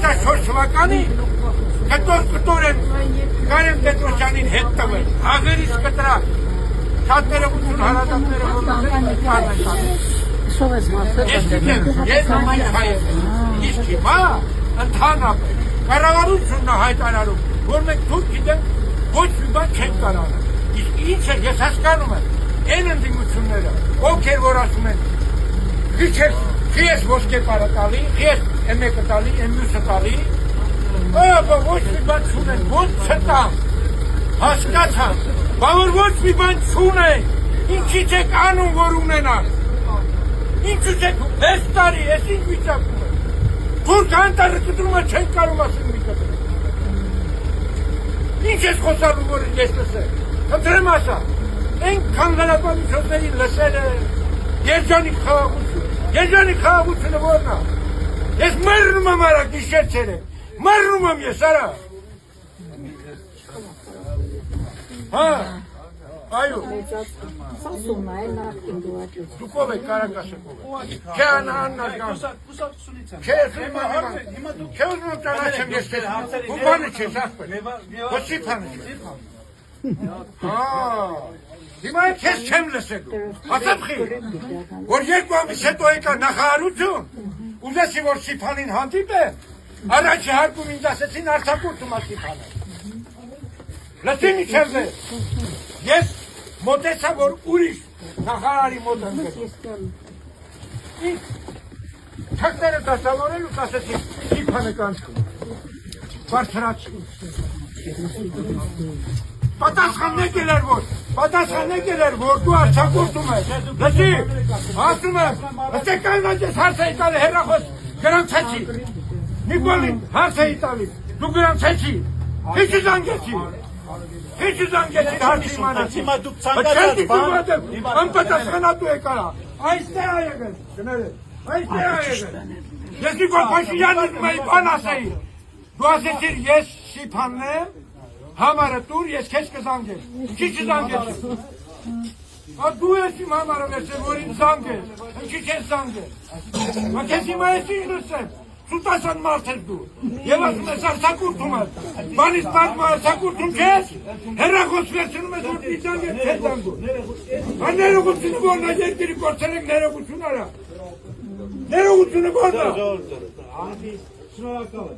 14 թվականի կտոր-կտոր են Կարեն Պետրոսյանին հետ տվել, հաղերից կտրակ, շատները ուտուն հարադատները ես նման հայել իսկ հիմա ընդհանրապես կառավարությունն է հայտարարում, որ մենք թույլ գիտենք ոչ մի բան չենք կարող անել, իսկ ինչ է ես հասկանում եմ, այն ընդդիմությունները, ովքեր որ ասում են Խի ես ոսկե պարը տալի, խի ես մեկը տալի, մյուսը տալի, ոչ մի բան չունեն, ոնց չտամ, հասկացան, բա որ ոչ մի բան չունեն, ինչից եք անում, որ ունենան, ինչուց եք 6 տարի, ես ինչ վիճակում եմ, թուրք անտարը կտրումը չեն կարում ասում մի կտրում, ինչ ես խոսալու, որ ես լսել, խնդրեմ ասա, այնքան լրատվամիջոցներին լսել է, Երջանի խաղաղությունը որն է, ես մեռնում եմ արա գիշեր չերեք, մեռնում եմ ես արա, այո, դուք ով եք կարակասեքով եք, չէ աննա չէ ուզում եմ ճանաչեմ ես քեզ, ու բանը չես ասպել, ոչ սիփանը չես, հիմա քեզ չեմ լսելու, ասեմ խի, որ 2 ամիս հետո եկա նախարարություն, ուզեցի որ Սիփանին հանդիպե, առաջի հարկում ինձ ասեցին արձակուրդում է Սիփանը, լսի միջև ձեզ, ես մոտեցա որ ուրիշ նախարարի մոտ ընկել, ինձ թղթերը դասավորել ու ասեցին Սիփանը կանչում, բարձրացի, պատասխան եկել որ դու արձակուրդում ես, լսի, ասում եմ, լսեք կայնած ես հարց էի տալի հեռախոս գրանցեցի, Նիկոլին հարց էի տալի, դու գրանցեցի, ինչի զանգեցի հարցի իմանացի, չես դիպում անպատասխանատու եք արա, այստեղ ա եղել, այստեղ ա եղել, ես Նիկոլ Փաշինյանն մեի բան ասեի, դու ասեցիր ես Սիփանն եմ, համարը տուր, ես քեզ կզանգեմ, ինչի չզանգես, դու ես իմ համարը վերցել, որ իմ զանգես, ինչի քեզ զանգես, քեզ հիմա ես ինչ լսեմ, սուտասան մարդ ես դու, և ասում ես արձակուրդում ես, բանից պատմա արձակուրդում չես, հեռախոս վերցնում ես, որ մի զանգես, չես զանգում, ներողությունը որն է, երկիրի կործել եք ներողություն արա, ներողությունը որն է,